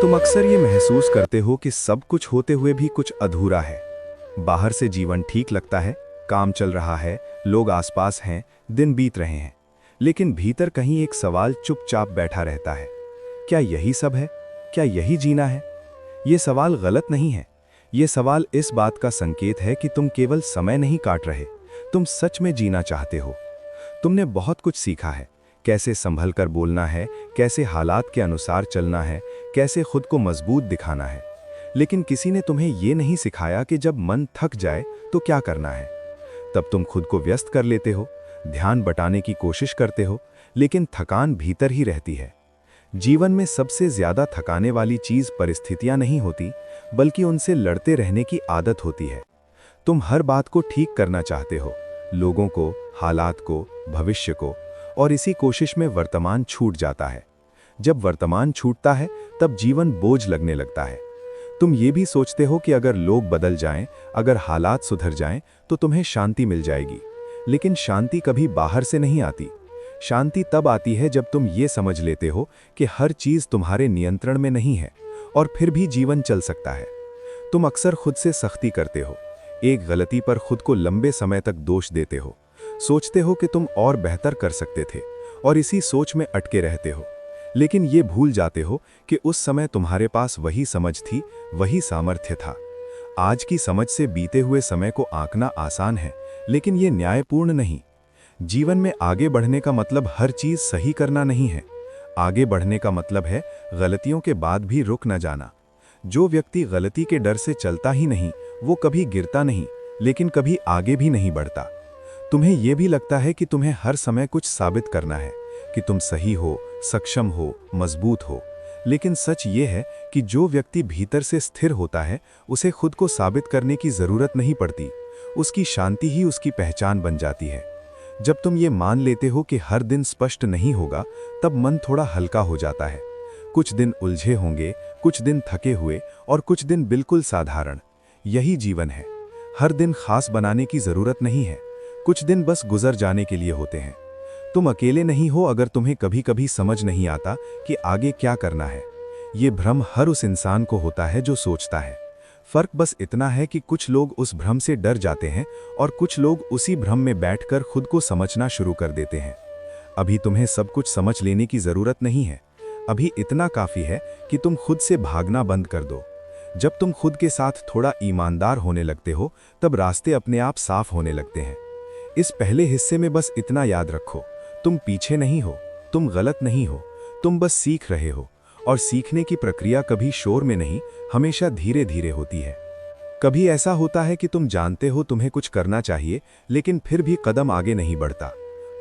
तुम अक्सर ये महसूस करते हो कि सब कुछ होते हुए भी कुछ अधूरा है। बाहर से जीवन ठीक लगता है, काम चल रहा है, लोग आसपास हैं, दिन बीत रहे हैं, लेकिन भीतर कहीं एक सवाल चुपचाप बैठा रहता है। क्या यही सब है? क्या यही जीना है? ये सवाल गलत नहीं है। ये सवाल इस बात का संकेत है कि तुम केवल समय नहीं काट रहे, तुम सच में जीना चाहते हो। तुमने बहुत कुछ सीखा है, कैसे संभल कर बोलना है, कैसे हालात के अनुसार चलना है, कैसे खुद को मजबूत दिखाना है। लेकिन किसी ने तुम्हें यह नहीं सिखाया कि जब मन थक जाए तो क्या करना है। तब तुम खुद को व्यस्त कर लेते हो, ध्यान बटाने की कोशिश करते हो, लेकिन थकान भीतर ही रहती है। जीवन में सबसे ज्यादा थकाने वाली चीज परिस्थितियां नहीं होती, बल्कि उनसे लड़ते रहने की आदत होती है। तुम हर बात को ठीक करना चाहते हो, लोगों को, हालात को, भविष्य को, और इसी कोशिश में वर्तमान छूट जाता है। जब वर्तमान छूटता है तब जीवन बोझ लगने लगता है। तुम ये भी सोचते हो कि अगर लोग बदल जाएं, अगर हालात सुधर जाएं, तो तुम्हें शांति मिल जाएगी। लेकिन शांति कभी बाहर से नहीं आती। शांति तब आती है जब तुम ये समझ लेते हो कि हर चीज तुम्हारे नियंत्रण में नहीं है, और फिर भी जीवन चल सकता है। तुम अक्सर खुद से सख्ती करते हो, एक गलती पर खुद को लंबे समय तक दोष देते हो, सोचते हो कि तुम और बेहतर कर सकते थे, और इसी सोच में अटके रहते हो। लेकिन ये भूल जाते हो कि उस समय तुम्हारे पास वही समझ थी, वही सामर्थ्य था। आज की समझ से बीते हुए समय को आंकना आसान है, लेकिन ये न्यायपूर्ण नहीं। जीवन में आगे बढ़ने का मतलब हर चीज सही करना नहीं है। आगे बढ़ने का मतलब है गलतियों के बाद भी रुक न जाना। जो व्यक्ति गलती के डर से चलता ही नहीं, वो कभी गिरता नहीं, लेकिन कभी आगे भी नहीं बढ़ता। तुम्हें यह भी लगता है कि तुम्हें हर समय कुछ साबित करना है, कि तुम सही हो, सक्षम हो, मजबूत हो। लेकिन सच ये है कि जो व्यक्ति भीतर से स्थिर होता है, उसे खुद को साबित करने की जरूरत नहीं पड़ती। उसकी शांति ही उसकी पहचान बन जाती है। जब तुम ये मान लेते हो कि हर दिन स्पष्ट नहीं होगा, तब मन थोड़ा हल्का हो जाता है। कुछ दिन उलझे होंगे, कुछ दिन थके हुए, और कुछ दिन बिल्कुल साधारण। यही जीवन है। हर दिन खास बनाने की जरूरत नहीं है, कुछ दिन बस गुजर जाने के लिए होते हैं। तुम अकेले नहीं हो अगर तुम्हें कभी कभी समझ नहीं आता कि आगे क्या करना है। ये भ्रम हर उस इंसान को होता है जो सोचता है। फर्क बस इतना है कि कुछ लोग उस भ्रम से डर जाते हैं, और कुछ लोग उसी भ्रम में बैठकर खुद को समझना शुरू कर देते हैं। अभी तुम्हें सब कुछ समझ लेने की जरूरत नहीं है। अभी इतना काफी है कि तुम खुद से भागना बंद कर दो। जब तुम खुद के साथ थोड़ा ईमानदार होने लगते हो, तब रास्ते अपने आप साफ होने लगते हैं। इस पहले हिस्से में बस इतना याद रखो, तुम पीछे नहीं हो, तुम गलत नहीं हो, तुम बस सीख रहे हो। और सीखने की प्रक्रिया कभी शोर में नहीं, हमेशा धीरे धीरे होती है। कभी ऐसा होता है कि तुम जानते हो तुम्हें कुछ करना चाहिए, लेकिन फिर भी कदम आगे नहीं बढ़ता।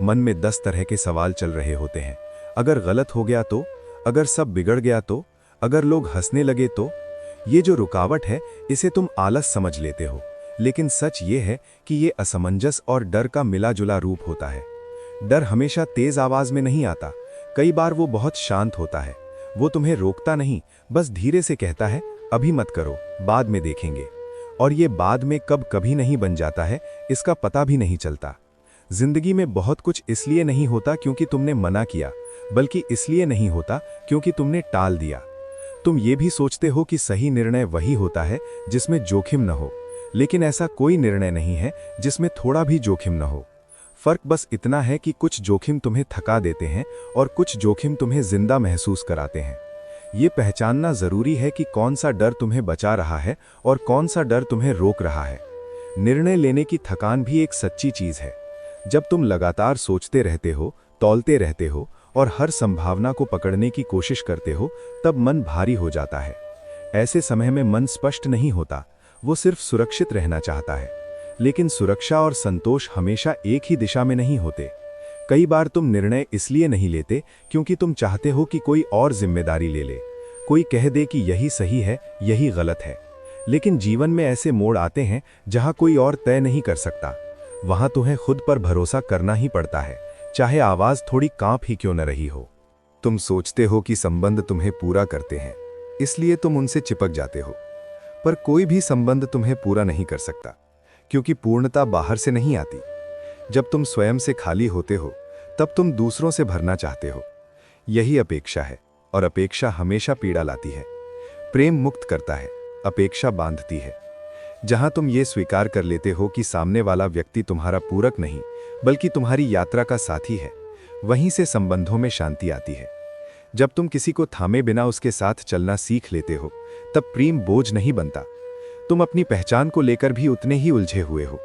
मन में 10 तरह के सवाल चल रहे होते हैं। अगर गलत हो गया तो? अगर सब बिगड़ गया तो? अगर लोग हंसने लगे तो? ये जो रुकावट है, इसे तुम आलस समझ लेते हो, लेकिन सच ये है कि ये असमंजस और डर का मिला जुला रूप होता है। डर हमेशा तेज आवाज में नहीं आता, कई बार वो बहुत शांत होता है। वो तुम्हें रोकता नहीं, बस धीरे से कहता है, अभी मत करो, बाद में देखेंगे। और ये बाद में कब कभी नहीं बन जाता है, इसका पता भी नहीं चलता। जिंदगी में बहुत कुछ इसलिए नहीं होता क्योंकि तुमने मना किया, बल्कि इसलिए नहीं होता क्योंकि तुमने टाल दिया। तुम ये भी सोचते हो कि सही निर्णय वही होता है जिसमें जोखिम न हो, लेकिन ऐसा कोई निर्णय नहीं है जिसमें थोड़ा भी जोखिम न हो। फर्क बस इतना है कि कुछ जोखिम तुम्हें थका देते हैं, और कुछ जोखिम तुम्हें जिंदा महसूस कराते हैं। ये पहचानना जरूरी है कि कौन सा डर तुम्हें बचा रहा है और कौन सा डर तुम्हें रोक रहा है। निर्णय लेने की थकान भी एक सच्ची चीज है। जब तुम लगातार सोचते रहते हो, तौलते रहते हो, और हर संभावना को पकड़ने की कोशिश करते हो, तब मन भारी हो जाता है। ऐसे समय में मन स्पष्ट नहीं होता, वो सिर्फ सुरक्षित रहना चाहता है। लेकिन सुरक्षा और संतोष हमेशा एक ही दिशा में नहीं होते। कई बार तुम निर्णय इसलिए नहीं लेते क्योंकि तुम चाहते हो कि कोई और जिम्मेदारी ले ले, कोई कह दे कि यही सही है, यही गलत है। लेकिन जीवन में ऐसे मोड़ आते हैं जहां कोई और तय नहीं कर सकता। वहां तुम्हें खुद पर भरोसा करना ही पड़ता है, चाहे आवाज थोड़ी कांप ही क्यों न रही हो। तुम सोचते हो कि संबंध तुम्हें पूरा करते हैं, इसलिए तुम उनसे चिपक जाते हो। पर कोई भी संबंध तुम्हें पूरा नहीं कर सकता, क्योंकि पूर्णता बाहर से नहीं आती। जब तुम स्वयं से खाली होते हो, तब तुम दूसरों से भरना चाहते हो। यही अपेक्षा है, और अपेक्षा हमेशा पीड़ा लाती है। प्रेम मुक्त करता है, अपेक्षा बांधती है। जहां तुम ये स्वीकार कर लेते हो कि सामने वाला व्यक्ति तुम्हारा पूरक नहीं बल्कि तुम्हारी यात्रा का साथी है, वहीं से संबंधों में शांति आती है। जब तुम किसी को थामे बिना उसके साथ चलना सीख लेते हो, तब प्रेम बोझ नहीं बनता। तुम अपनी पहचान को लेकर भी उतने ही उलझे हुए हो।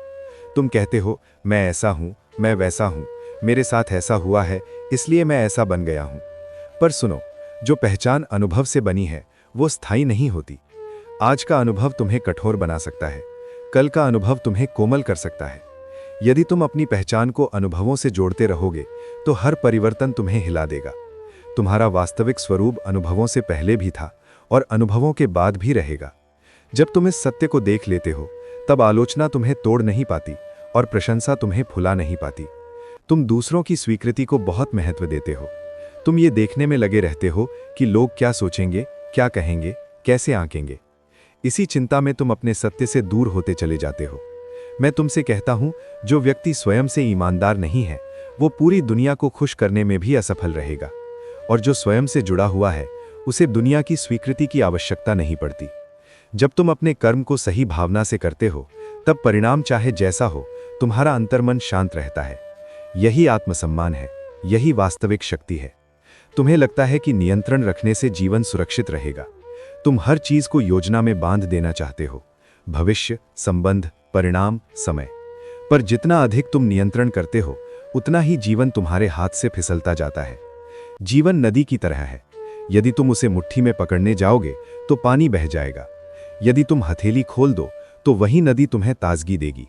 तुम कहते हो, मैं ऐसा हूं, मैं वैसा हूं, मेरे साथ ऐसा हुआ है इसलिए मैं ऐसा बन गया हूं। पर सुनो, जो पहचान अनुभव से बनी है वो स्थायी नहीं होती। आज का अनुभव तुम्हें कठोर बना सकता है, कल का अनुभव तुम्हें कोमल कर सकता है। यदि तुम अपनी पहचान को अनुभवों से जोड़ते रहोगे तो हर परिवर्तन तुम्हें हिला देगा। तुम्हारा वास्तविक स्वरूप अनुभवों से पहले भी था और अनुभवों के बाद भी रहेगा। जब तुम इस सत्य को देख लेते हो, तब आलोचना तुम्हें तोड़ नहीं पाती और प्रशंसा तुम्हें फुला नहीं पाती। तुम दूसरों की स्वीकृति को बहुत महत्व देते हो। तुम ये देखने में लगे रहते हो कि लोग क्या सोचेंगे, क्या कहेंगे, कैसे आंकेंगे। इसी चिंता में तुम अपने सत्य से दूर होते चले जाते हो। मैं तुमसे कहता हूं, जो व्यक्ति स्वयं से ईमानदार नहीं है वो पूरी दुनिया को खुश करने में भी असफल रहेगा, और जो स्वयं से जुड़ा हुआ है उसे दुनिया की स्वीकृति की आवश्यकता नहीं पड़ती। जब तुम अपने कर्म को सही भावना से करते हो, तब परिणाम चाहे जैसा हो, तुम्हारा अंतर्मन शांत रहता है। यही आत्मसम्मान है, यही वास्तविक शक्ति है। तुम्हें लगता है कि नियंत्रण रखने से जीवन सुरक्षित रहेगा। तुम हर चीज को योजना में बांध देना चाहते हो, भविष्य, संबंध, परिणाम, समय। पर जितना अधिक तुम नियंत्रण करते हो, उतना ही जीवन तुम्हारे हाथ से फिसलता जाता है। जीवन नदी की तरह है। यदि तुम उसे मुट्ठी में पकड़ने जाओगे तो पानी बह जाएगा। यदि तुम हथेली खोल दो तो वही नदी तुम्हें ताजगी देगी।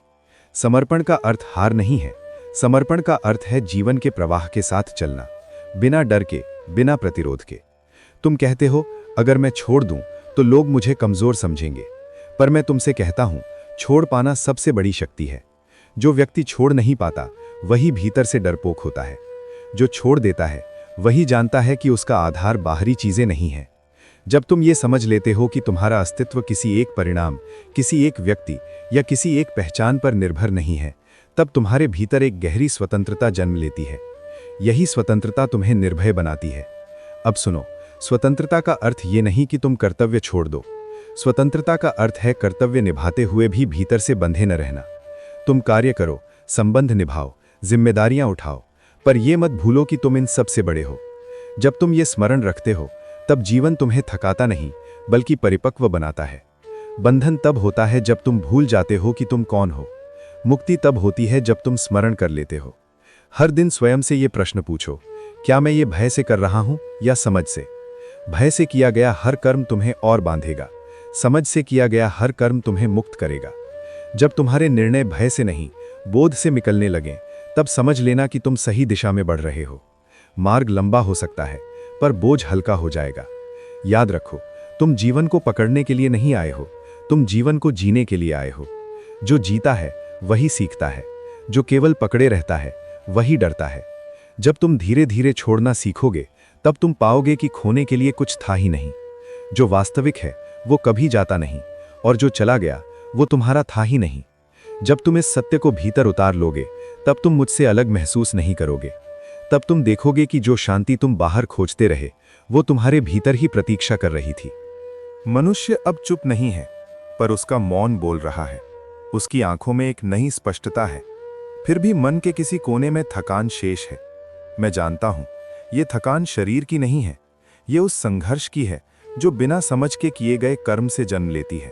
समर्पण का अर्थ हार नहीं है। समर्पण का अर्थ है जीवन के प्रवाह के साथ चलना, बिना डर के, बिना प्रतिरोध के। तुम कहते हो, अगर मैं छोड़ दूं तो लोग मुझे कमजोर समझेंगे। पर मैं तुमसे कहता हूं, छोड़ पाना सबसे बड़ी शक्ति है। जो व्यक्ति छोड़ नहीं पाता वही भीतर से डरपोक होता है। जो छोड़ देता है वही जानता है कि उसका आधार बाहरी चीजें नहीं है। जब तुम ये समझ लेते हो कि तुम्हारा अस्तित्व किसी एक परिणाम, किसी एक व्यक्ति या किसी एक पहचान पर निर्भर नहीं है, तब तुम्हारे भीतर एक गहरी स्वतंत्रता जन्म लेती है। यही स्वतंत्रता तुम्हें निर्भय बनाती है। अब सुनो, स्वतंत्रता का अर्थ ये नहीं कि तुम कर्तव्य छोड़ दो। स्वतंत्रता का अर्थ है कर्तव्य निभाते हुए भी भीतर से बंधे न रहना। तुम कार्य करो, संबंध निभाओ, जिम्मेदारियां उठाओ, पर यह मत भूलो कि तुम इन सबसे बड़े हो। जब तुम ये स्मरण रखते हो, तब जीवन तुम्हें थकाता नहीं बल्कि परिपक्व बनाता है। बंधन तब होता है जब तुम भूल जाते हो कि तुम कौन हो। मुक्ति तब होती है जब तुम स्मरण कर लेते हो। हर दिन स्वयं से ये प्रश्न पूछो, क्या मैं ये भय से कर रहा हूं या समझ से? भय से किया गया हर कर्म तुम्हें और बांधेगा, समझ से किया गया हर कर्म तुम्हें मुक्त करेगा। जब तुम्हारे निर्णय भय से नहीं, बोध से निकलने लगें, तब समझ लेना कि तुम सही दिशा में बढ़ रहे हो। मार्ग लंबा हो सकता है, पर बोझ हल्का हो जाएगा। याद रखो, तुम जीवन को पकड़ने के लिए नहीं आए हो, तुम जीवन को जीने के लिए आए हो। जो जीता है वही सीखता है, जो केवल पकड़े रहता है वही डरता है। जब तुम धीरे धीरे छोड़ना सीखोगे, तब तुम पाओगे कि खोने के लिए कुछ था ही नहीं। जो वास्तविक है वो कभी जाता नहीं, और जो चला गया वो तुम्हारा था ही नहीं। जब तुम इस सत्य को भीतर उतार लोगे, तब तुम मुझसे अलग महसूस नहीं करोगे। तब तुम देखोगे कि जो शांति तुम बाहर खोजते रहे, वो तुम्हारे भीतर ही प्रतीक्षा कर रही थी। मनुष्य अब चुप नहीं है, पर उसका मौन बोल रहा है। उसकी आंखों में एक नई स्पष्टता है, फिर भी मन के किसी कोने में थकान शेष है। मैं जानता हूं, ये थकान शरीर की नहीं है, ये उस संघर्ष की है जो बिना समझ के किए गए कर्म से जन्म लेती है।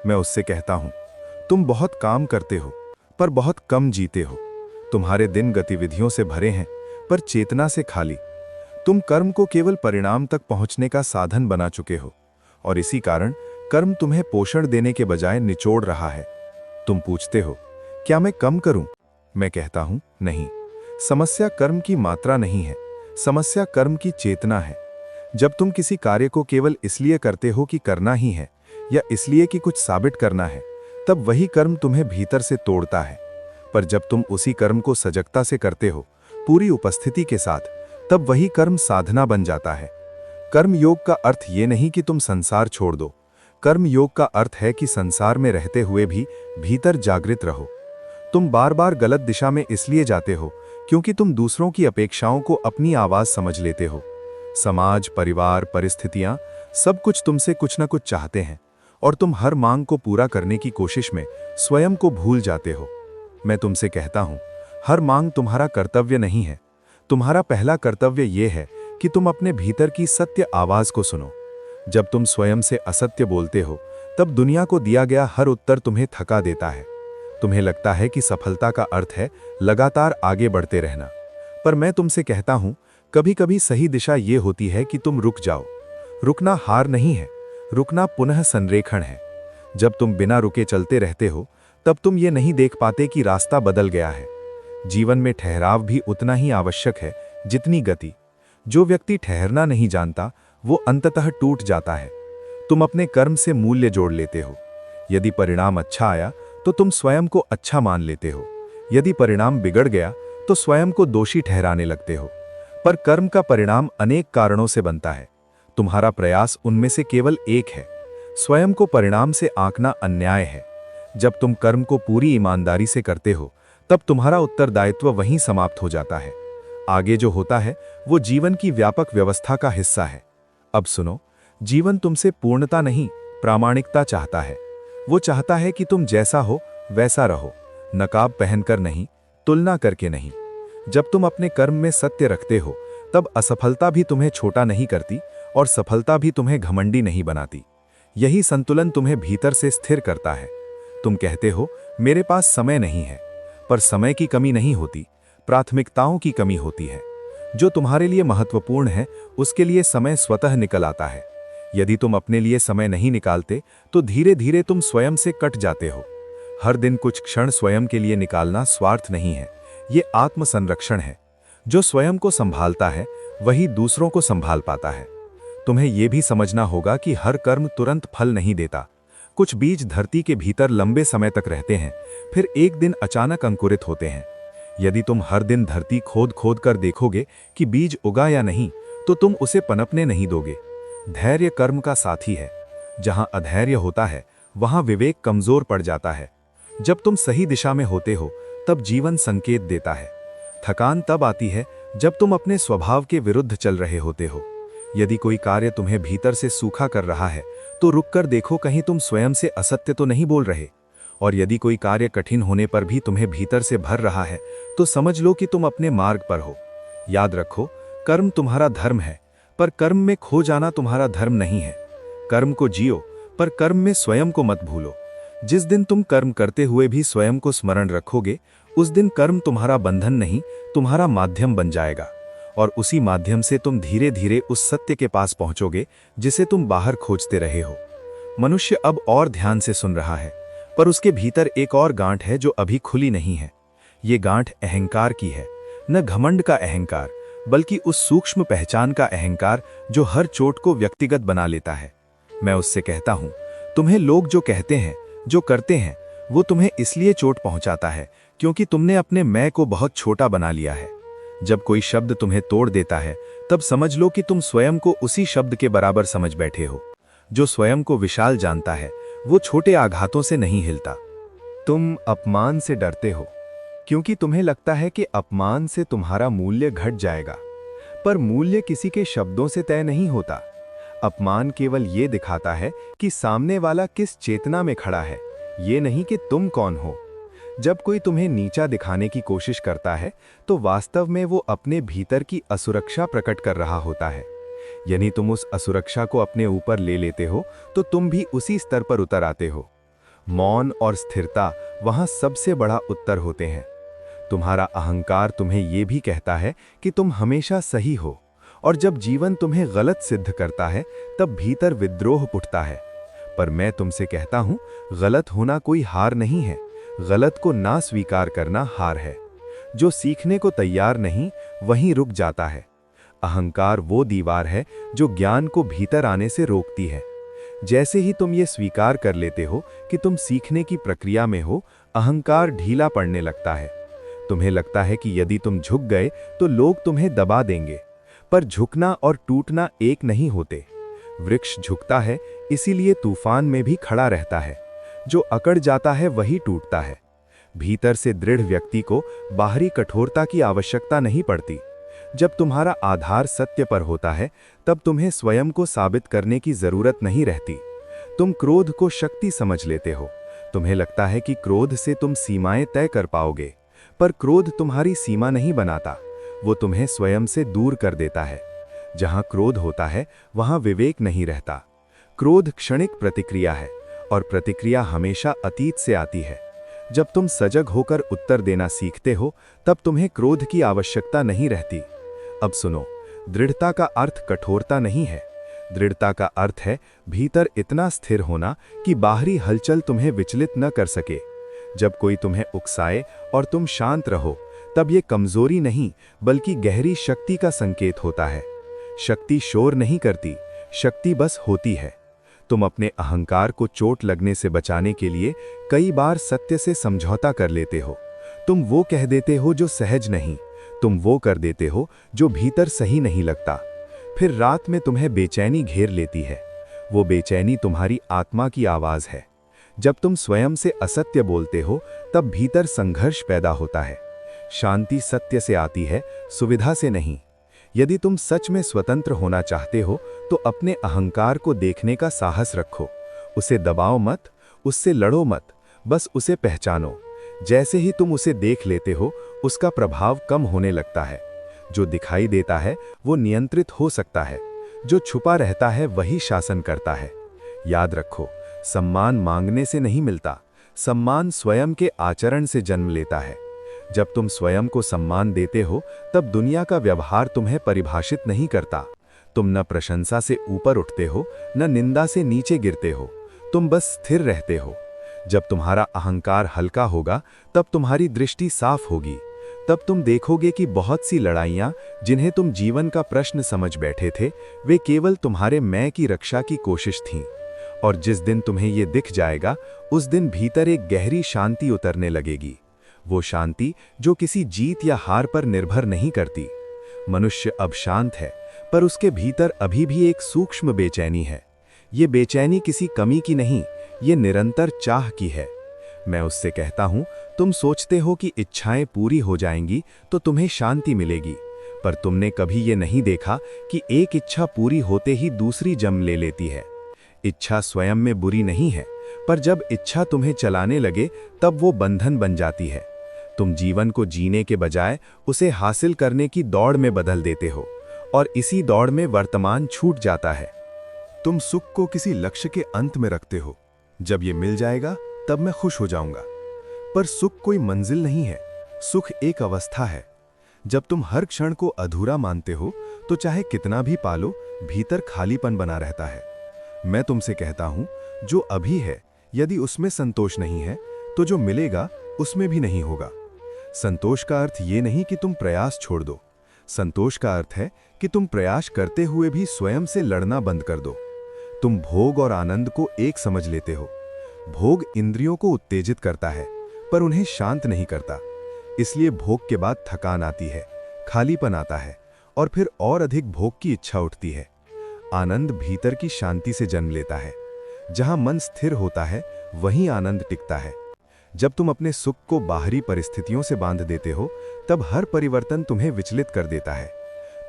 मैं उससे कहता हूं, तुम बहुत काम करते हो पर बहुत कम जीते हो। तुम्हारे दिन गतिविधियों से भरे हैं पर चेतना से खाली। तुम कर्म को केवल परिणाम तक पहुंचने का साधन बना चुके हो, और इसी कारण कर्म तुम्हें पोषण देने के बजाय निचोड़ रहा है। तुम पूछते हो, क्या मैं कम करूं? मैं कहता हूं, नहीं। समस्या कर्म की मात्रा नहीं है, समस्या कर्म की चेतना है। जब तुम किसी कार्य को केवल इसलिए करते हो कि करना ही है, या इसलिए कि कुछ साबित करना है, तब वही कर्म तुम्हें भीतर से तोड़ता है। पर जब तुम उसी कर्म को सजगता से करते हो, पूरी उपस्थिति के साथ, तब वही कर्म साधना बन जाता है। कर्म योग का अर्थ ये नहीं कि तुम संसार छोड़ दो। कर्म योग का अर्थ है कि संसार में रहते हुए भी भीतर जागृत रहो। तुम बार बार गलत दिशा में इसलिए जाते हो क्योंकि तुम दूसरों की अपेक्षाओं को अपनी आवाज समझ लेते हो। समाज, परिवार, परिस्थितियां सब कुछ तुमसे कुछ ना कुछ चाहते हैं और तुम हर मांग को पूरा करने की कोशिश में स्वयं को भूल जाते हो। मैं तुमसे कहता हूं, हर मांग तुम्हारा कर्तव्य नहीं है। तुम्हारा पहला कर्तव्य यह है कि तुम अपने भीतर की सत्य आवाज को सुनो। जब तुम स्वयं से असत्य बोलते हो, तब दुनिया को दिया गया हर उत्तर तुम्हें थका देता है। तुम्हें लगता है कि सफलता का अर्थ है लगातार आगे बढ़ते रहना। पर मैं तुमसे कहता हूं, कभी कभी सही दिशा ये होती है कि तुम रुक जाओ। रुकना हार नहीं है, रुकना पुनः संरेखण है। जब तुम बिना रुके चलते रहते हो, तब तुम ये नहीं देख पाते कि रास्ता बदल गया है। जीवन में ठहराव भी उतना ही आवश्यक है जितनी गति। जो व्यक्ति ठहरना नहीं जानता, वो अंततः टूट जाता है। तुम अपने कर्म से मूल्य जोड़ लेते हो। यदि परिणाम अच्छा आया तो तुम स्वयं को अच्छा मान लेते हो। यदि परिणाम बिगड़ गया तो स्वयं को दोषी ठहराने लगते हो। पर कर्म का परिणाम अनेक कारणों से बनता है। तुम्हारा प्रयास उनमें से केवल एक है। स्वयं को परिणाम से आंकना अन्याय है। जब तुम कर्म को पूरी ईमानदारी से करते हो, तब तुम्हारा उत्तरदायित्व वहीं समाप्त हो जाता है। आगे जो होता है वो जीवन की व्यापक व्यवस्था का हिस्सा है। अब सुनो, जीवन तुमसे पूर्णता नहीं, प्रामाणिकता चाहता है। वो चाहता है कि तुम जैसा हो वैसा रहो, नकाब पहनकर नहीं, तुलना करके नहीं। जब तुम अपने कर्म में सत्य रखते हो, तब असफलता भी तुम्हें छोटा नहीं करती और सफलता भी तुम्हें घमंडी नहीं बनाती। यही संतुलन तुम्हें भीतर से स्थिर करता है। तुम कहते हो, मेरे पास समय नहीं है, पर समय की कमी नहीं होती, प्राथमिकताओं की कमी होती है। जो तुम्हारे लिए महत्वपूर्ण है, उसके लिए समय स्वतः निकल आता है। यदि तुम अपने लिए समय नहीं निकालते, तो धीरे धीरे तुम स्वयं से कट जाते हो। हर दिन कुछ क्षण स्वयं के लिए निकालना स्वार्थ नहीं है, ये आत्म संरक्षण है। जो स्वयं को संभालता है, वही दूसरों को संभाल पाता है। तुम्हें यह भी समझना होगा कि हर कर्म तुरंत फल नहीं देता। कुछ बीज धरती के भीतर लंबे समय तक रहते हैं, फिर एक दिन अचानक अंकुरित होते हैं। यदि तुम हर दिन धरती खोद खोद कर देखोगे कि बीज उगा या नहीं, तो तुम उसे पनपने नहीं दोगे। धैर्य कर्म का साथी है। जहां अधैर्य होता है, वहां विवेक कमजोर पड़ जाता है। जब तुम सही दिशा में होते हो, तब जीवन संकेत देता है। थकान तब आती है जब तुम अपने स्वभाव के विरुद्ध चल रहे होते हो। यदि कोई कार्य तुम्हें भीतर से सूखा कर रहा है, तो रुककर देखो कहीं तुम स्वयं से असत्य तो नहीं बोल रहे। और यदि कोई कार्य कठिन होने पर भी तुम्हें भीतर से भर रहा है, तो समझ लो कि तुम अपने मार्ग पर हो। याद रखो, कर्म तुम्हारा धर्म है, पर कर्म में खो जाना तुम्हारा धर्म नहीं है। कर्म को जियो, पर कर्म में स्वयं को मत भूलो। जिस दिन तुम कर्म करते हुए भी स्वयं को स्मरण रखोगे, उस दिन कर्म तुम्हारा बंधन नहीं, तुम्हारा माध्यम बन जाएगा। और उसी माध्यम से तुम धीरे धीरे उस सत्य के पास पहुंचोगे जिसे तुम बाहर खोजते रहे हो। मनुष्य अब और ध्यान से सुन रहा है, पर उसके भीतर एक और गांठ है जो अभी खुली नहीं है। ये गांठ अहंकार की है, न घमंड का अहंकार, बल्कि उस सूक्ष्म पहचान का अहंकार जो हर चोट को व्यक्तिगत बना लेता है। मैं उससे कहता हूं, तुम्हें लोग जो कहते हैं, जो करते हैं, वो तुम्हें इसलिए चोट पहुंचाता है क्योंकि तुमने अपने मैं को बहुत छोटा बना लिया है। जब कोई शब्द तुम्हें तोड़ देता है, तब समझ लो कि तुम स्वयं को उसी शब्द के बराबर समझ बैठे हो। जो स्वयं को विशाल जानता है, वो छोटे आघातों से नहीं हिलता। तुम अपमान से डरते हो क्योंकि तुम्हें लगता है कि अपमान से तुम्हारा मूल्य घट जाएगा। पर मूल्य किसी के शब्दों से तय नहीं होता। अपमान केवल ये दिखाता है कि सामने वाला किस चेतना में खड़ा है, ये नहीं कि तुम कौन हो। जब कोई तुम्हें नीचा दिखाने की कोशिश करता है, तो वास्तव में वो अपने भीतर की असुरक्षा प्रकट कर रहा होता है। यदि तुम उस असुरक्षा को अपने ऊपर ले लेते हो, तो तुम भी उसी स्तर पर उतर आते हो। मौन और स्थिरता वहां सबसे बड़ा उत्तर होते हैं। तुम्हारा अहंकार तुम्हें यह भी कहता है कि तुम हमेशा सही हो, और जब जीवन तुम्हें गलत सिद्ध करता है, तब भीतर विद्रोह उठता है। पर मैं तुमसे कहता हूं, गलत होना कोई हार नहीं है, गलत को ना स्वीकार करना हार है। जो सीखने को तैयार नहीं, वहीं रुक जाता है। अहंकार वो दीवार है जो ज्ञान को भीतर आने से रोकती है। जैसे ही तुम ये स्वीकार कर लेते हो कि तुम सीखने की प्रक्रिया में हो, अहंकार ढीला पड़ने लगता है। तुम्हें लगता है कि यदि तुम झुक गए तो लोग तुम्हें दबा देंगे, पर झुकना और टूटना एक नहीं होते। वृक्ष झुकता है, इसीलिए तूफान में भी खड़ा रहता है। जो अकड़ जाता है वही टूटता है। भीतर से दृढ़ व्यक्ति को बाहरी कठोरता की आवश्यकता नहीं पड़ती। जब तुम्हारा आधार सत्य पर होता है तब तुम्हें स्वयं को साबित करने की जरूरत नहीं रहती। तुम क्रोध को शक्ति समझ लेते हो। तुम्हें लगता है कि क्रोध से तुम सीमाएं तय कर पाओगे, पर क्रोध तुम्हारी सीमा नहीं बनाता, वो तुम्हें स्वयं से दूर कर देता है। जहां क्रोध होता है वहां विवेक नहीं रहता। क्रोध क्षणिक प्रतिक्रिया है और प्रतिक्रिया हमेशा अतीत से आती है। जब तुम सजग होकर उत्तर देना सीखते हो तब तुम्हें क्रोध की आवश्यकता नहीं रहती। अब सुनो, दृढ़ता का अर्थ कठोरता नहीं है। दृढ़ता का अर्थ है भीतर इतना स्थिर होना कि बाहरी हलचल तुम्हें विचलित न कर सके। जब कोई तुम्हें उकसाए और तुम शांत रहो तब ये कमजोरी नहीं बल्कि गहरी शक्ति का संकेत होता है। शक्ति शोर नहीं करती, शक्ति बस होती है। तुम अपने अहंकार को चोट लगने से बचाने के लिए कई बार सत्य से समझौता कर लेते हो। तुम वो कह देते हो जो सहज नहीं, तुम वो कर देते हो जो भीतर सही नहीं लगता। फिर रात में तुम्हें बेचैनी घेर लेती है। वो बेचैनी तुम्हारी आत्मा की आवाज है। जब तुम स्वयं से असत्य बोलते हो तब भीतर संघर्ष पैदा होता है। शांति सत्य से आती है, सुविधा से नहीं। यदि तुम सच में स्वतंत्र होना चाहते हो तो अपने अहंकार को देखने का साहस रखो। उसे दबाओ मत, उससे लड़ो मत, बस उसे पहचानो। जैसे ही तुम उसे देख लेते हो उसका प्रभाव कम होने लगता है। जो दिखाई देता है वो नियंत्रित हो सकता है, जो छुपा रहता है वही शासन करता है। याद रखो, सम्मान मांगने से नहीं मिलता, सम्मान स्वयं के आचरण से जन्म लेता है। जब तुम स्वयं को सम्मान देते हो तब दुनिया का व्यवहार तुम्हें परिभाषित नहीं करता। तुम न प्रशंसा से ऊपर उठते हो न निंदा से नीचे गिरते हो, तुम बस स्थिर रहते हो। जब तुम्हारा अहंकार हल्का होगा तब तुम्हारी दृष्टि साफ होगी। तब तुम देखोगे कि बहुत सी लड़ाइयां जिन्हें तुम जीवन का प्रश्न समझ बैठे थे वे केवल तुम्हारे मैं की रक्षा की कोशिश थीं। और जिस दिन तुम्हें ये दिख जाएगा उस दिन भीतर एक गहरी शांति उतरने लगेगी। वो शांति जो किसी जीत या हार पर निर्भर नहीं करती। मनुष्य अब शांत है पर उसके भीतर अभी भी एक सूक्ष्म बेचैनी है। ये बेचैनी किसी कमी की नहीं, ये निरंतर चाह की है। मैं उससे कहता हूं, तुम सोचते हो कि इच्छाएं पूरी हो जाएंगी तो तुम्हें शांति मिलेगी, पर तुमने कभी ये नहीं देखा कि एक इच्छा पूरी होते ही दूसरी जन्म ले लेती है। इच्छा स्वयं में बुरी नहीं है, पर जब इच्छा तुम्हें चलाने लगे तब वो बंधन बन जाती है। तुम जीवन को जीने के बजाय उसे हासिल करने की दौड़ में बदल देते हो और इसी दौड़ में वर्तमान छूट जाता है। तुम सुख को किसी लक्ष्य के अंत में रखते हो, जब ये मिल जाएगा तब मैं खुश हो जाऊंगा। पर सुख कोई मंजिल नहीं है, सुख एक अवस्था है। जब तुम हर क्षण को अधूरा मानते हो तो चाहे कितना भी पालो भीतर खालीपन बना रहता है। मैं तुमसे कहता हूं, जो अभी है यदि उसमें संतोष नहीं है तो जो मिलेगा उसमें भी नहीं होगा। संतोष का अर्थ ये नहीं कि तुम प्रयास छोड़ दो, संतोष का अर्थ है कि तुम प्रयास करते हुए भी स्वयं से लड़ना बंद कर दो। तुम भोग और आनंद को एक समझ लेते हो। भोग इंद्रियों को उत्तेजित करता है पर उन्हें शांत नहीं करता, इसलिए भोग के बाद थकान आती है, खालीपन आता है और फिर और अधिक भोग की इच्छा उठती है। आनंद भीतर की शांति से जन्म लेता है। जहां मन स्थिर होता है वहीं आनंद टिकता है। जब तुम अपने सुख को बाहरी परिस्थितियों से बांध देते हो तब हर परिवर्तन तुम्हें विचलित कर देता है।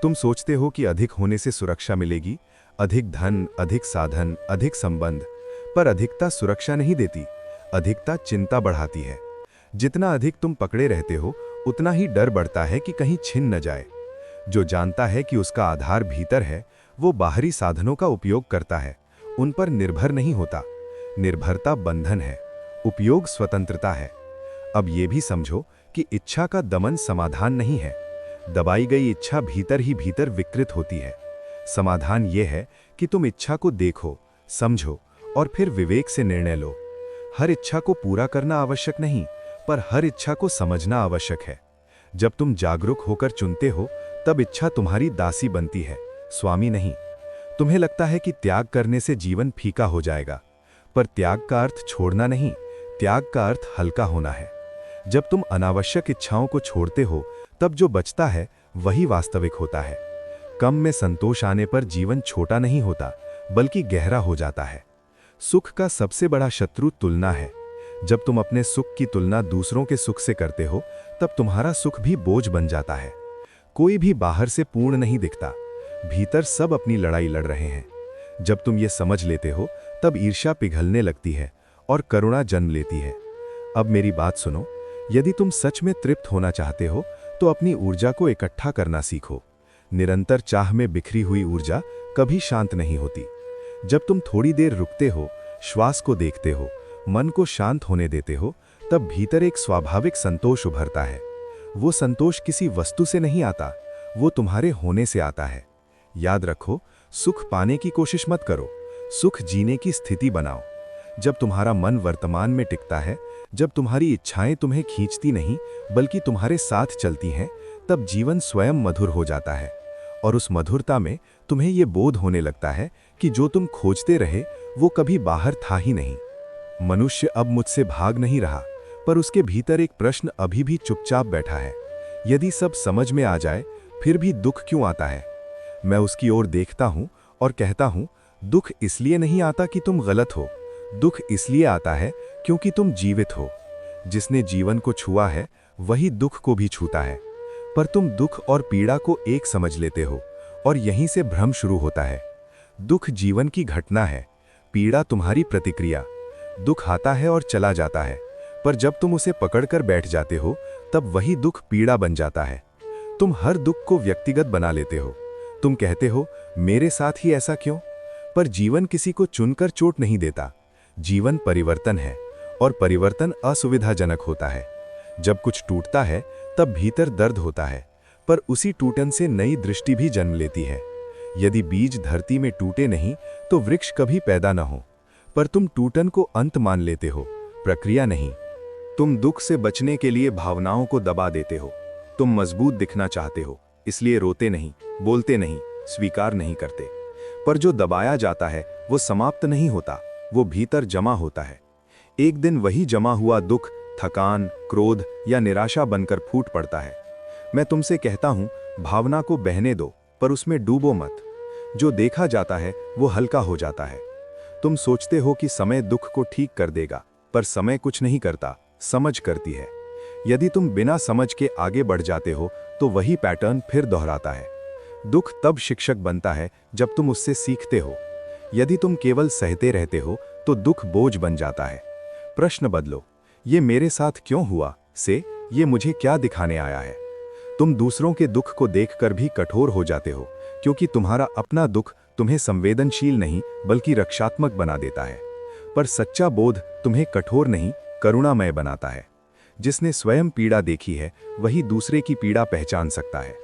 तुम सोचते हो कि अधिक होने से सुरक्षा मिलेगी, अधिक धन, अधिक साधन, अधिक संबंध, पर अधिकता सुरक्षा नहीं देती, अधिकता चिंता बढ़ाती है। जितना अधिक तुम पकड़े रहते हो उतना ही डर बढ़ता है कि कहीं छिन न जाए। जो जानता है कि उसका आधार भीतर है वो बाहरी साधनों का उपयोग करता है, उन पर निर्भर नहीं होता। निर्भरता बंधन है, उपयोग स्वतंत्रता है। अब ये भी समझो कि इच्छा का दमन समाधान नहीं है। दबाई गई इच्छा भीतर ही भीतर विकृत होती है। समाधान ये है कि तुम इच्छा को देखो, समझो और फिर विवेक से निर्णय लो। हर इच्छा को पूरा करना आवश्यक नहीं, पर हर इच्छा को समझना आवश्यक है। जब तुम जागरूक होकर चुनते हो तब इच्छा तुम्हारी दासी बनती है, स्वामी नहीं। तुम्हें लगता है कि त्याग करने से जीवन फीका हो जाएगा, पर त्याग का अर्थ छोड़ना नहीं, त्याग का अर्थ हल्का होना है। जब तुम अनावश्यक इच्छाओं को छोड़ते हो तब जो बचता है वही वास्तविक होता है। कम में संतोष आने पर जीवन छोटा नहीं होता बल्कि गहरा हो जाता है। सुख का सबसे बड़ा शत्रु तुलना है। जब तुम अपने सुख की तुलना दूसरों के सुख से करते हो तब तुम्हारा सुख भी बोझ बन जाता है। कोई भी बाहर से पूर्ण नहीं दिखता, भीतर सब अपनी लड़ाई लड़ रहे हैं। जब तुम ये समझ लेते हो तब ईर्ष्या पिघलने लगती है और करुणा जन्म लेती है। अब मेरी बात सुनो, यदि तुम सच में तृप्त होना चाहते हो तो अपनी ऊर्जा को इकट्ठा करना सीखो। निरंतर चाह में बिखरी हुई ऊर्जा कभी शांत नहीं होती। जब तुम थोड़ी देर रुकते हो, श्वास को देखते हो, मन को शांत होने देते हो, तब भीतर एक स्वाभाविक संतोष उभरता है। वो संतोष किसी वस्तु से नहीं आता, वो तुम्हारे होने से आता है। याद रखो, सुख पाने की कोशिश मत करो, सुख जीने की स्थिति बनाओ। जब तुम्हारा मन वर्तमान में टिकता है, जब तुम्हारी इच्छाएं तुम्हें खींचती नहीं बल्कि तुम्हारे साथ चलती हैं, तब जीवन स्वयं मधुर हो जाता है। और उस मधुरता में तुम्हें ये बोध होने लगता है कि जो तुम खोजते रहे वो कभी बाहर था ही नहीं। मनुष्य अब मुझसे भाग नहीं रहा, पर उसके भीतर एक प्रश्न अभी भी चुपचाप बैठा है। यदि सब समझ में आ जाए फिर भी दुख क्यों आता है? मैं उसकी ओर देखता हूं और कहता हूं, दुख इसलिए नहीं आता कि तुम गलत हो, दुख इसलिए आता है क्योंकि तुम जीवित हो। जिसने जीवन को छुआ है वही दुख को भी छूता है। पर तुम दुख और पीड़ा को एक समझ लेते हो और यहीं से भ्रम शुरू होता है। दुख जीवन की घटना है, पीड़ा तुम्हारी प्रतिक्रिया। दुख आता है और चला जाता है, पर जब तुम उसे पकड़कर बैठ जाते हो तब वही दुख पीड़ा बन जाता है। तुम हर दुख को व्यक्तिगत बना लेते हो। तुम कहते हो, मेरे साथ ही ऐसा क्यों? पर जीवन किसी को चुनकर चोट नहीं देता। जीवन परिवर्तन है और परिवर्तन असुविधाजनक होता है। जब कुछ टूटता है तब भीतर दर्द होता है, पर उसी टूटन से नई दृष्टि भी जन्म लेती है। यदि बीज धरती में टूटे नहीं तो वृक्ष कभी पैदा न हो, पर तुम टूटन को अंत मान लेते हो, प्रक्रिया नहीं। तुम दुख से बचने के लिए भावनाओं को दबा देते हो। तुम मजबूत दिखना चाहते हो, इसलिए रोते नहीं, बोलते नहीं, स्वीकार नहीं करते। पर जो दबाया जाता है वो समाप्त नहीं होता, वो भीतर जमा होता है। एक दिन वही जमा हुआ दुख थकान, क्रोध या निराशा बनकर फूट पड़ता है। मैं तुमसे कहता हूं, भावना को बहने दो, पर उसमें डूबो मत। जो देखा जाता है वो हल्का हो जाता है। तुम सोचते हो कि समय दुख को ठीक कर देगा, पर समय कुछ नहीं करता, समझ करती है। यदि तुम बिना समझ के आगे बढ़ जाते हो तो वही पैटर्न फिर दोहराता है। दुख तब शिक्षक बनता है जब तुम उससे सीखते हो। यदि तुम केवल सहते रहते हो तो दुख बोझ बन जाता है। प्रश्न बदलो, ये मेरे साथ क्यों हुआ से ये मुझे क्या दिखाने आया है। तुम दूसरों के दुख को देखकर भी कठोर हो जाते हो, क्योंकि तुम्हारा अपना दुख तुम्हें संवेदनशील नहीं बल्कि रक्षात्मक बना देता है। पर सच्चा बोध तुम्हें कठोर नहीं, करुणामय बनाता है। जिसने स्वयं पीड़ा देखी है वही दूसरे की पीड़ा पहचान सकता है।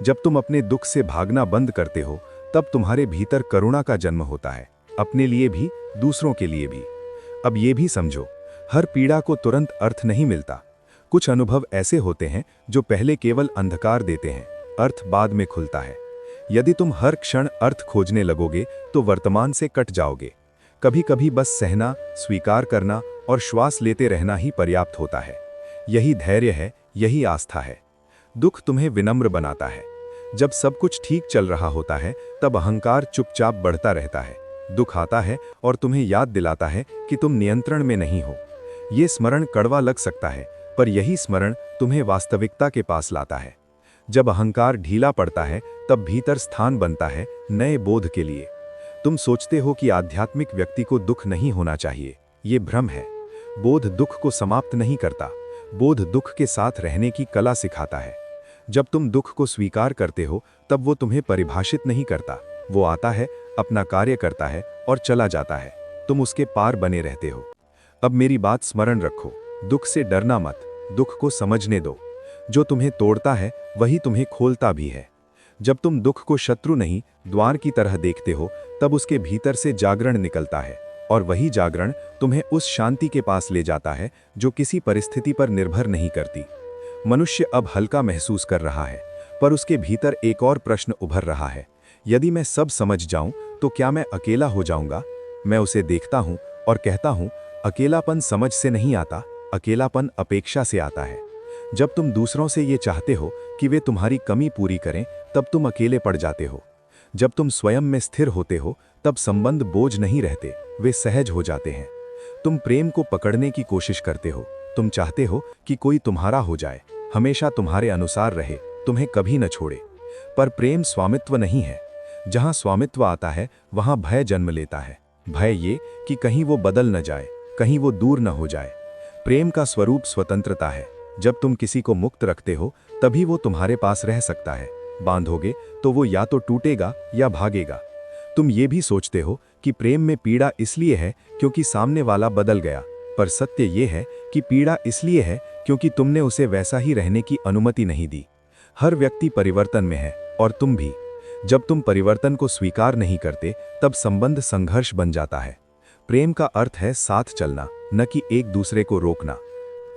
जब तुम अपने दुख से भागना बंद करते हो तब तुम्हारे भीतर करुणा का जन्म होता है, अपने लिए भी, दूसरों के लिए भी। अब ये भी समझो, हर पीड़ा को तुरंत अर्थ नहीं मिलता। कुछ अनुभव ऐसे होते हैं जो पहले केवल अंधकार देते हैं, अर्थ बाद में खुलता है। यदि तुम हर क्षण अर्थ खोजने लगोगे तो वर्तमान से कट जाओगे। कभी कभी बस सहना, स्वीकार करना और श्वास लेते रहना ही पर्याप्त होता है। यही धैर्य है, यही आस्था है। दुख तुम्हें विनम्र बनाता है। जब सब कुछ ठीक चल रहा होता है तब अहंकार चुपचाप बढ़ता रहता है। दुख आता है और तुम्हें याद दिलाता है कि तुम नियंत्रण में नहीं हो। ये स्मरण कड़वा लग सकता है, पर यही स्मरण तुम्हें वास्तविकता के पास लाता है। जब अहंकार ढीला पड़ता है तब भीतर स्थान बनता है नए बोध के लिए। तुम सोचते हो कि आध्यात्मिक व्यक्ति को दुख नहीं होना चाहिए, ये भ्रम है। बोध दुख को समाप्त नहीं करता, बोध दुख के साथ रहने की कला सिखाता है। जब तुम दुख को स्वीकार करते हो तब वो तुम्हें परिभाषित नहीं करता, वो आता है, अपना कार्य करता है और चला जाता है। तुम उसके पार बने रहते हो। अब मेरी बात स्मरण रखो, दुख से डरना मत, दुख को समझने दो। जो तुम्हें तोड़ता है वही तुम्हें खोलता भी है। जब तुम दुख को शत्रु नहीं, द्वार की तरह देखते हो तब उसके भीतर से जागरण निकलता है, और वही जागरण तुम्हें उस शांति के पास ले जाता है जो किसी परिस्थिति पर निर्भर नहीं करती। मनुष्य अब हल्का महसूस कर रहा है, पर उसके भीतर एक और प्रश्न उभर रहा है। यदि मैं सब समझ जाऊं तो क्या मैं अकेला हो जाऊंगा? मैं उसे देखता हूं और कहता हूं, अकेलापन समझ से नहीं आता, अकेलापन अपेक्षा से आता है। जब तुम दूसरों से ये चाहते हो कि वे तुम्हारी कमी पूरी करें तब तुम अकेले पड़ जाते हो। जब तुम स्वयं में स्थिर होते हो तब संबंध बोझ नहीं रहते, वे सहज हो जाते हैं। तुम प्रेम को पकड़ने की कोशिश करते हो, तुम चाहते हो कि कोई तुम्हारा हो जाए, हमेशा तुम्हारे अनुसार रहे, तुम्हें कभी न छोड़े। पर प्रेम स्वामित्व नहीं है। जहां स्वामित्व आता है वहां भय जन्म लेता है। भय ये कि कहीं वो बदल न जाए, कहीं वो दूर न हो जाए। प्रेम का स्वरूप स्वतंत्रता है। जब तुम किसी को मुक्त रखते हो तभी वो तुम्हारे पास रह सकता है। बांधोगे तो वो या तो टूटेगा या भागेगा। तुम ये भी सोचते हो कि प्रेम में पीड़ा इसलिए है क्योंकि सामने वाला बदल गया, पर सत्य ये है कि पीड़ा इसलिए है क्योंकि तुमने उसे वैसा ही रहने की अनुमति नहीं दी। हर व्यक्ति परिवर्तन में है और तुम भी। जब तुम परिवर्तन को स्वीकार नहीं करते तब संबंध संघर्ष बन जाता है। प्रेम का अर्थ है साथ चलना, न कि एक दूसरे को रोकना।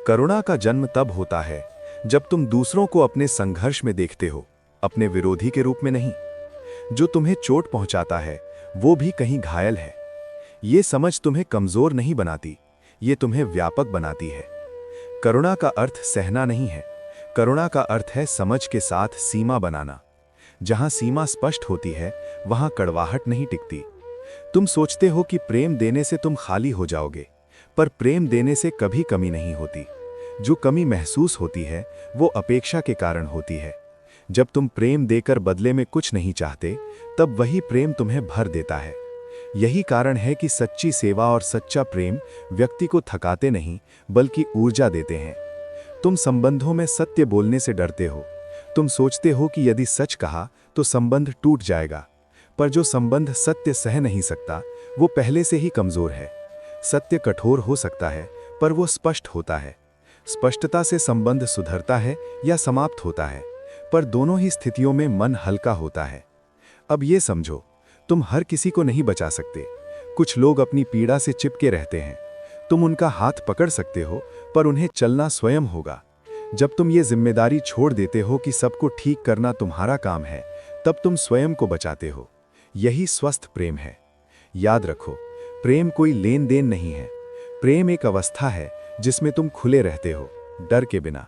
करुणा का जन्म तब होता है जब तुम दूसरों को अपने संघर्ष में देखते हो, अपने विरोधी के रूप में नहीं। जो तुम्हें चोट पहुंचाता है वो भी कहीं घायल है। ये समझ तुम्हें कमजोर नहीं बनाती, ये तुम्हें व्यापक बनाती है। करुणा का अर्थ सहना नहीं है। करुणा का अर्थ है समझ के साथ सीमा बनाना। जहां सीमा स्पष्ट होती है वहां कड़वाहट नहीं टिकती। तुम सोचते हो कि प्रेम देने से तुम खाली हो जाओगे, पर प्रेम देने से कभी कमी नहीं होती। जो कमी महसूस होती है वो अपेक्षा के कारण होती है। जब तुम प्रेम देकर बदले में कुछ नहीं चाहते तब वही प्रेम तुम्हें भर देता है। यही कारण है कि सच्ची सेवा और सच्चा प्रेम व्यक्ति को थकाते नहीं बल्कि ऊर्जा देते हैं। तुम संबंधों में सत्य बोलने से डरते हो। तुम सोचते हो कि यदि सच कहा तो संबंध टूट जाएगा, पर जो संबंध सत्य सह नहीं सकता वो पहले से ही कमजोर है। सत्य कठोर हो सकता है पर वो स्पष्ट होता है। स्पष्टता से संबंध सुधरता है या समाप्त होता है, पर दोनों ही स्थितियों में मन हल्का होता है। अब ये समझो, तुम हर किसी को नहीं बचा सकते। कुछ लोग अपनी पीड़ा से चिपके रहते हैं। तुम उनका हाथ पकड़ सकते हो, पर उन्हें चलना स्वयं होगा। जब तुम ये जिम्मेदारी छोड़ देते हो कि सबको ठीक करना तुम्हारा काम है, तब तुम स्वयं को बचाते हो। यही स्वस्थ प्रेम है। याद रखो, प्रेम कोई लेन देन नहीं है। प्रेम एक अवस्था है जिसमें तुम खुले रहते हो, डर के बिना।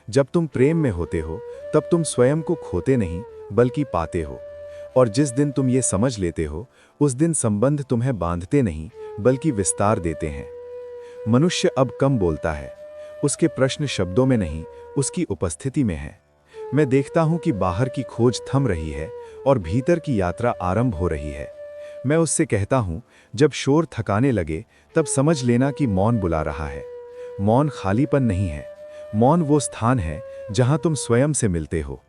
जब तुम प्रेम में होते हो तब तुम स्वयं को खोते नहीं बल्कि पाते हो। और जिस दिन तुम ये समझ लेते हो उस दिन संबंध तुम्हें बांधते नहीं बल्कि विस्तार देते हैं। मनुष्य अब कम बोलता है। उसके प्रश्न शब्दों में नहीं, उसकी उपस्थिति में है। मैं देखता हूं कि बाहर की खोज थम रही है और भीतर की यात्रा आरंभ हो रही है। मैं उससे कहता हूं, जब शोर थकाने लगे तब समझ लेना कि मौन बुला रहा है। मौन खालीपन नहीं है। मौन वो स्थान है जहां तुम स्वयं से मिलते हो।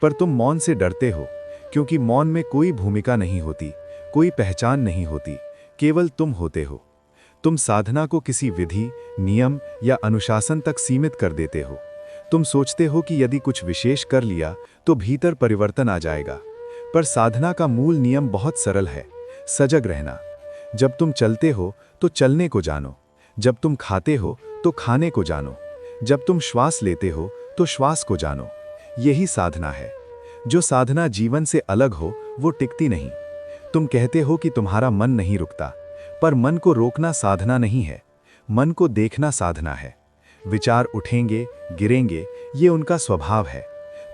पर तुम मौन से डरते हो क्योंकि मौन में कोई भूमिका नहीं होती, कोई पहचान नहीं होती, केवल तुम होते हो। तुम साधना को किसी विधि, नियम या अनुशासन तक सीमित कर देते हो। तुम सोचते हो कि यदि कुछ विशेष कर लिया तो भीतर परिवर्तन आ जाएगा। पर साधना का मूल नियम बहुत सरल है, सजग रहना। जब तुम चलते हो तो चलने को जानो। जब तुम खाते हो तो खाने को जानो। जब तुम श्वास लेते हो तो श्वास को जानो। यही साधना है। जो साधना जीवन से अलग हो वो टिकती नहीं। तुम कहते हो कि तुम्हारा मन नहीं रुकता, पर मन को रोकना साधना नहीं है। मन को देखना साधना है। विचार उठेंगे, गिरेंगे, ये उनका स्वभाव है।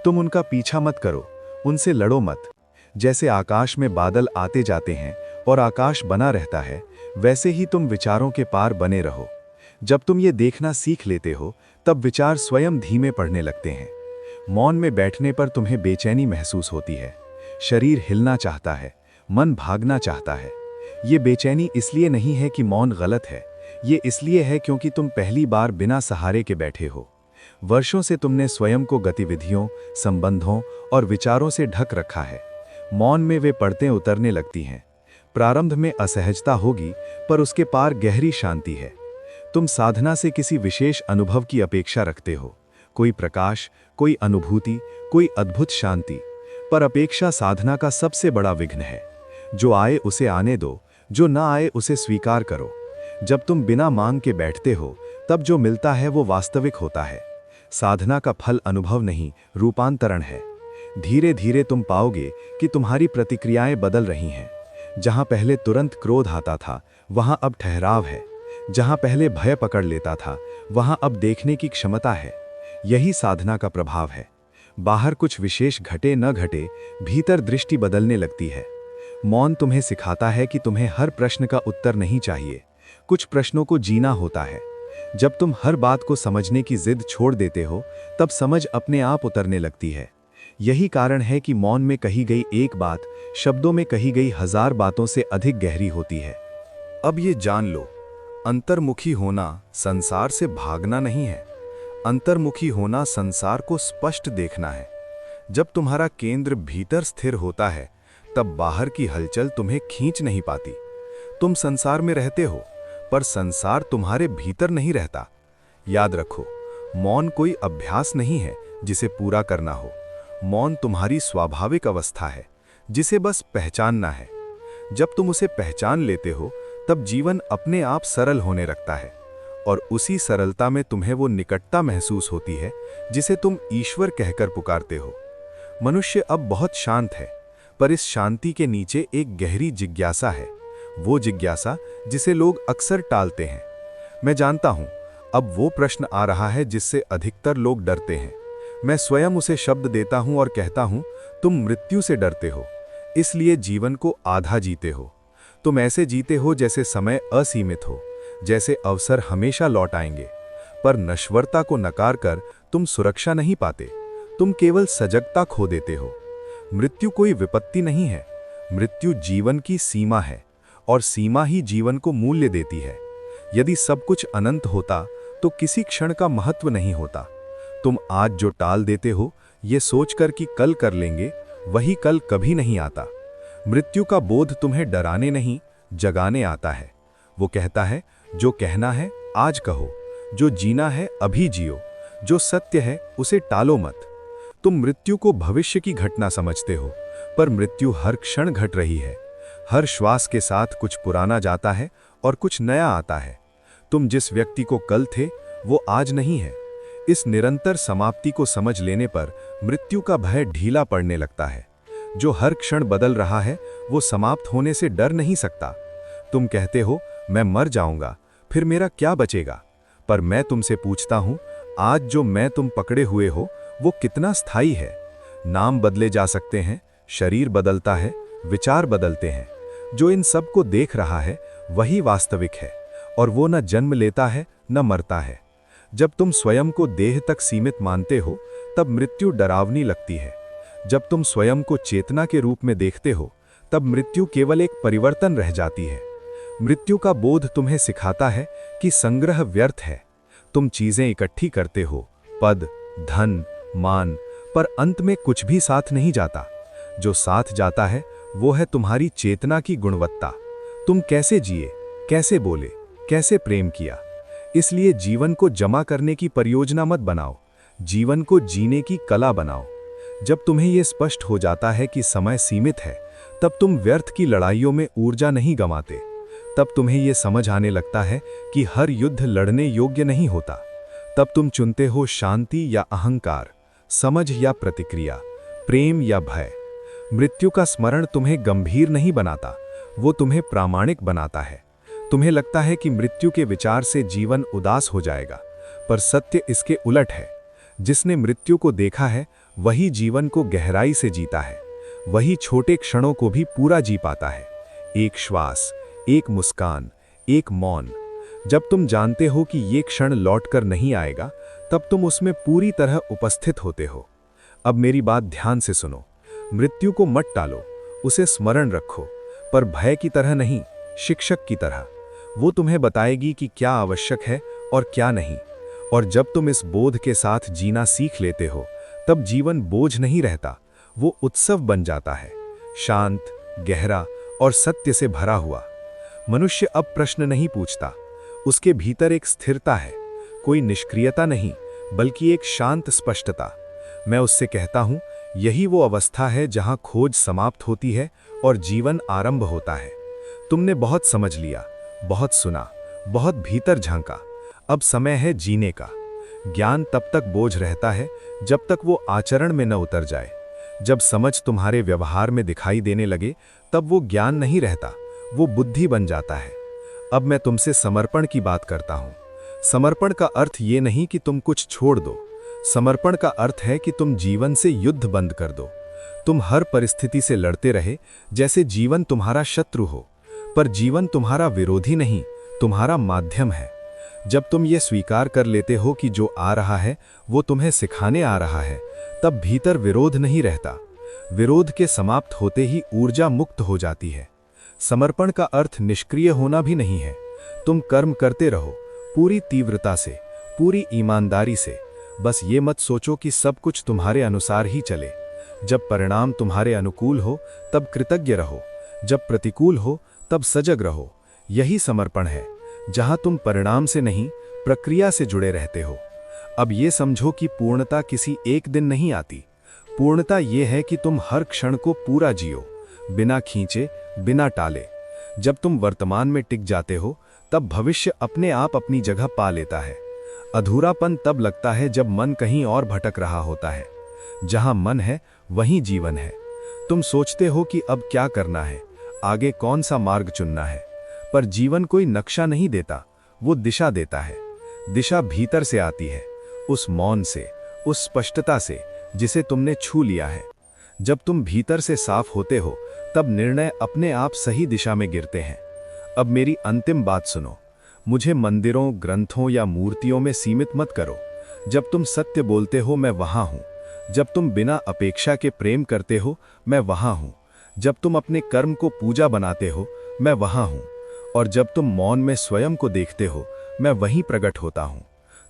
तुम उनका पीछा मत करो, उनसे लड़ो मत। जैसे आकाश में बादल आते जाते हैं और आकाश बना रहता है, वैसे ही तुम विचारों के पार बने रहो। जब तुम ये देखना सीख लेते हो तब विचार स्वयं धीमे पड़ने लगते हैं। मौन में बैठने पर तुम्हें बेचैनी महसूस होती है। शरीर हिलना चाहता है, मन भागना चाहता है। ये बेचैनी इसलिए नहीं है कि मौन गलत है, ये इसलिए है क्योंकि तुम पहली बार बिना सहारे के बैठे हो। वर्षों से तुमने स्वयं को गतिविधियों, संबंधों और विचारों से ढक रखा है। मौन में वे परतें उतरने लगती हैं। प्रारंभ में असहजता होगी, पर उसके पार गहरी शांति है। तुम साधना से किसी विशेष अनुभव की अपेक्षा रखते हो, कोई प्रकाश, कोई अनुभूति, कोई अद्भुत शांति। पर अपेक्षा साधना का सबसे बड़ा विघ्न है। जो आए उसे आने दो, जो ना आए उसे स्वीकार करो। जब तुम बिना मांग के बैठते हो तब जो मिलता है वो वास्तविक होता है। साधना का फल अनुभव नहीं, रूपांतरण है। धीरे धीरे तुम पाओगे कि तुम्हारी प्रतिक्रियाएं बदल रही हैं। जहां पहले तुरंत क्रोध आता था वहां अब ठहराव है। जहां पहले भय पकड़ लेता था वहां अब देखने की क्षमता है। यही साधना का प्रभाव है। बाहर कुछ विशेष घटे न घटे, भीतर दृष्टि बदलने लगती है। मौन तुम्हें सिखाता है कि तुम्हें हर प्रश्न का उत्तर नहीं चाहिए, कुछ प्रश्नों को जीना होता है। जब तुम हर बात को समझने की जिद छोड़ देते हो तब समझ अपने आप उतरने लगती है। यही कारण है कि मौन में कही गई एक बात शब्दों में कही गई 1000 बातों से अधिक गहरी होती है। अब ये जान लो, अंतर्मुखी होना संसार से भागना नहीं है। अंतर्मुखी होना संसार को स्पष्ट देखना है। जब तुम्हारा केंद्र भीतर स्थिर होता है, तब बाहर की हलचल तुम्हें खींच नहीं पाती। तुम संसार में रहते हो, पर संसार तुम्हारे भीतर नहीं रहता। याद रखो, मौन कोई अभ्यास नहीं है जिसे पूरा करना हो। मौन तुम्हारी स्वाभाविक अवस्था है, जिसे बस पहचानना है। जब तुम उसे पहचान लेते हो, तब जीवन अपने आप सरल होने लगता है, और उसी सरलता में तुम्हें वो निकटता महसूस होती है जिसे तुम ईश्वर कहकर पुकारते हो। मनुष्य अब बहुत शांत है, पर इस शांति के नीचे एक गहरी जिज्ञासा है। वो जिज्ञासा जिसे लोग अक्सर टालते हैं। मैं जानता हूं, अब वो प्रश्न आ रहा है जिससे अधिकतर लोग डरते हैं। मैं स्वयं उसे शब्द देता हूं और कहता हूं, तुम मृत्यु से डरते हो, इसलिए जीवन को आधा जीते हो। तुम ऐसे जीते हो जैसे समय असीमित हो, जैसे अवसर हमेशा लौट आएंगे। पर नश्वरता को नकार कर तुम सुरक्षा नहीं पाते, तुम केवल सजगता खो देते हो। मृत्यु कोई विपत्ति नहीं है, मृत्यु जीवन की सीमा है, और सीमा ही जीवन को मूल्य देती है। यदि सब कुछ अनंत होता तो किसी क्षण का महत्व नहीं होता। तुम आज जो टाल देते हो, ये सोचकर कि कल कर लेंगे, वही कल कभी नहीं आता। मृत्यु का बोध तुम्हें डराने नहीं, जगाने आता है। वो कहता है, जो कहना है आज कहो, जो जीना है अभी जियो, जो सत्य है उसे टालो मत। तुम मृत्यु को भविष्य की घटना समझते हो, पर मृत्यु हर क्षण घट रही है। हर श्वास के साथ कुछ पुराना जाता है और कुछ नया आता है। तुम जिस व्यक्ति को कल थे, वो आज नहीं है। इस निरंतर समाप्ति को समझ लेने पर मृत्यु का भय ढीला पड़ने लगता है। जो हर क्षण बदल रहा है, वो समाप्त होने से डर नहीं सकता। तुम कहते हो, मैं मर जाऊंगा, फिर मेरा क्या बचेगा? पर मैं तुमसे पूछता हूं, आज जो मैं तुम पकड़े हुए हो, वो कितना स्थायी है? नाम बदले जा सकते हैं, शरीर बदलता है, विचार बदलते हैं। जो इन सब को देख रहा है, वही वास्तविक है, और वो न जन्म लेता है न मरता है। जब तुम स्वयं को देह तक सीमित मानते हो, तब मृत्यु डरावनी लगती है। जब तुम स्वयं को चेतना के रूप में देखते हो, तब मृत्यु केवल एक परिवर्तन रह जाती है। मृत्यु का बोध तुम्हें सिखाता है कि संग्रह व्यर्थ है। तुम चीजें इकट्ठी करते हो, पद, धन, मान, पर अंत में कुछ भी साथ नहीं जाता। जो साथ जाता है, वो है तुम्हारी चेतना की गुणवत्ता। तुम कैसे जिए, कैसे बोले, कैसे प्रेम किया। इसलिए जीवन को जमा करने की परियोजना मत बनाओ, जीवन को जीने की कला बनाओ। जब तुम्हें यह स्पष्ट हो जाता है कि समय सीमित है, तब तुम व्यर्थ की लड़ाइयों में ऊर्जा नहीं गंवाते। तब तुम्हें यह समझ आने लगता है कि हर युद्ध लड़ने योग्य नहीं होता। तब तुम चुनते हो शांति या अहंकार, समझ या प्रतिक्रिया, प्रेम या भय। मृत्यु का स्मरण तुम्हें गंभीर नहीं बनाता, वो तुम्हें प्रामाणिक बनाता है। तुम्हें लगता है कि मृत्यु के विचार से जीवन उदास हो जाएगा, पर सत्य इसके उलट है। जिसने मृत्यु को देखा है, वही जीवन को गहराई से जीता है। वही छोटे क्षणों को भी पूरा जी पाता है। एक श्वास, एक मुस्कान, एक मौन। जब तुम जानते हो कि ये क्षण लौटकर नहीं आएगा, तब तुम उसमें पूरी तरह उपस्थित होते हो। अब मेरी बात ध्यान से सुनो। मृत्यु को मत टालो, उसे स्मरण रखो, पर भय की तरह नहीं, शिक्षक की तरह। वो तुम्हें बताएगी कि क्या आवश्यक है और क्या नहीं। और जब तुम इस बोध के साथ जीना सीख लेते हो, तब जीवन बोझ नहीं रहता, वो उत्सव बन जाता है, शांत, गहरा और सत्य से भरा हुआ। मनुष्य अब प्रश्न नहीं पूछता, उसके भीतर एक स्थिरता है, कोई निष्क्रियता नहीं, बल्कि एक शांत स्पष्टता। मैं उससे कहता हूं, यही वो अवस्था है जहां खोज समाप्त होती है और जीवन आरंभ होता है। तुमने बहुत समझ लिया, बहुत सुना, बहुत भीतर झांका। अब समय है जीने का। ज्ञान तब तक बोझ रहता है जब तक वो आचरण में न उतर जाए। जब समझ तुम्हारे व्यवहार में दिखाई देने लगे, तब वो ज्ञान नहीं रहता, वो बुद्धि बन जाता है। अब मैं तुमसे समर्पण की बात करता हूं। समर्पण का अर्थ ये नहीं कि तुम कुछ छोड़ दो। समर्पण का अर्थ है कि तुम जीवन से युद्ध बंद कर दो। तुम हर परिस्थिति से लड़ते रहे जैसे जीवन तुम्हारा शत्रु हो, पर जीवन तुम्हारा विरोधी नहीं, तुम्हारा माध्यम है। जब तुम ये स्वीकार कर लेते हो कि जो आ रहा है वो तुम्हें सिखाने आ रहा है, तब भीतर विरोध नहीं रहता। विरोध के समाप्त होते ही ऊर्जा मुक्त हो जाती है। समर्पण का अर्थ निष्क्रिय होना भी नहीं है। तुम कर्म करते रहो, पूरी तीव्रता से, पूरी ईमानदारी से। बस ये मत सोचो कि सब कुछ तुम्हारे अनुसार ही चले। जब परिणाम तुम्हारे अनुकूल हो तब कृतज्ञ रहो, जब प्रतिकूल हो तब सजग रहो। यही समर्पण है, जहां तुम परिणाम से नहीं, प्रक्रिया से जुड़े रहते हो। अब ये समझो कि पूर्णता किसी एक दिन नहीं आती। पूर्णता ये है कि तुम हर क्षण को पूरा जियो, बिना खींचे, बिना टाले। जब तुम वर्तमान में टिक जाते हो तब भविष्य अपने आप अपनी जगह पा लेता है। अधूरापन तब लगता है जब मन कहीं और भटक रहा होता है। जहां मन है वहीं जीवन है। तुम सोचते हो कि अब क्या करना है, आगे कौन सा मार्ग चुनना है, पर जीवन कोई नक्शा नहीं देता, वो दिशा देता है। दिशा भीतर से आती है, उस मौन से, उस स्पष्टता से जिसे तुमने छू लिया है। जब तुम भीतर से साफ होते हो तब निर्णय अपने आप सही दिशा में गिरते हैं। अब मेरी अंतिम बात सुनो। मुझे मंदिरों, ग्रंथों या मूर्तियों में सीमित मत करो। जब तुम सत्य बोलते हो मैं वहां हूं। जब तुम बिना अपेक्षा के प्रेम करते हो मैं वहां हूं। जब तुम अपने कर्म को पूजा बनाते हो मैं वहां हूं। और जब तुम मौन में स्वयं को देखते हो मैं वहीं प्रकट होता हूं।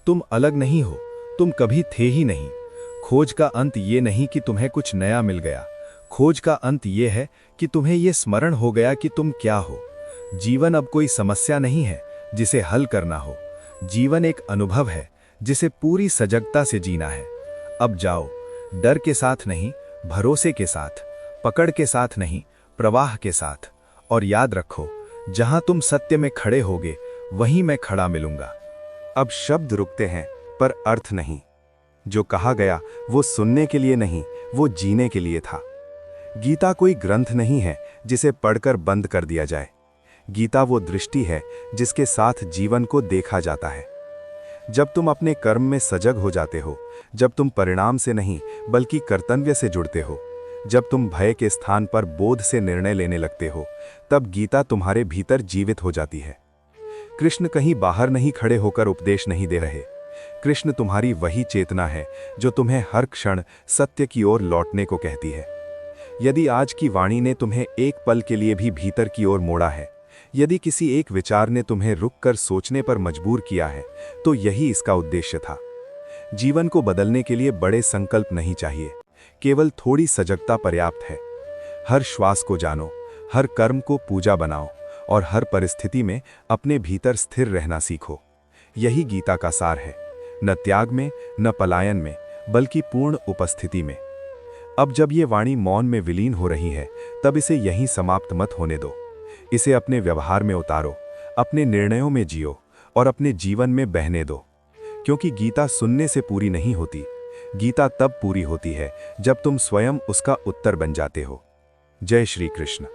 तुम अलग नहीं हो, तुम कभी थे ही नहीं। खोज का अंत ये नहीं कि तुम्हें कुछ नया मिल गया। खोज का अंत ये है कि तुम्हें ये स्मरण हो गया कि तुम क्या हो। जीवन अब कोई समस्या नहीं है जिसे हल करना हो। जीवन एक अनुभव है जिसे पूरी सजगता से जीना है। अब जाओ, डर के साथ नहीं, भरोसे के साथ, पकड़ के साथ नहीं, प्रवाह के साथ। और याद रखो, जहां तुम सत्य में खड़े होगे वहीं मैं खड़ा मिलूंगा। अब शब्द रुकते हैं पर अर्थ नहीं। जो कहा गया वो सुनने के लिए नहीं, वो जीने के लिए था। गीता कोई ग्रंथ नहीं है जिसे पढ़कर बंद कर दिया जाए। गीता वो दृष्टि है जिसके साथ जीवन को देखा जाता है। जब तुम अपने कर्म में सजग हो जाते हो, जब तुम परिणाम से नहीं बल्कि कर्तव्य से जुड़ते हो, जब तुम भय के स्थान पर बोध से निर्णय लेने लगते हो, तब गीता तुम्हारे भीतर जीवित हो जाती है। कृष्ण कहीं बाहर नहीं खड़े होकर उपदेश नहीं दे रहे। कृष्ण तुम्हारी वही चेतना है जो तुम्हें हर क्षण सत्य की ओर लौटने को कहती है। यदि आज की वाणी ने तुम्हें एक पल के लिए भी भीतर की ओर मोड़ा है, यदि किसी एक विचार ने तुम्हें रुककर सोचने पर मजबूर किया है, तो यही इसका उद्देश्य था। जीवन को बदलने के लिए बड़े संकल्प नहीं चाहिए, केवल थोड़ी सजगता पर्याप्त है। हर श्वास को जानो, हर कर्म को पूजा बनाओ और हर परिस्थिति में अपने भीतर स्थिर रहना सीखो। यही गीता का सार है, न त्याग में, न पलायन में, बल्कि पूर्ण उपस्थिति में। अब जब ये वाणी मौन में विलीन हो रही है, तब इसे यहीं समाप्त मत होने दो। इसे अपने व्यवहार में उतारो, अपने निर्णयों में जियो और अपने जीवन में बहने दो। क्योंकि गीता सुनने से पूरी नहीं होती। गीता तब पूरी होती है जब तुम स्वयं उसका उत्तर बन जाते हो। जय श्री कृष्ण।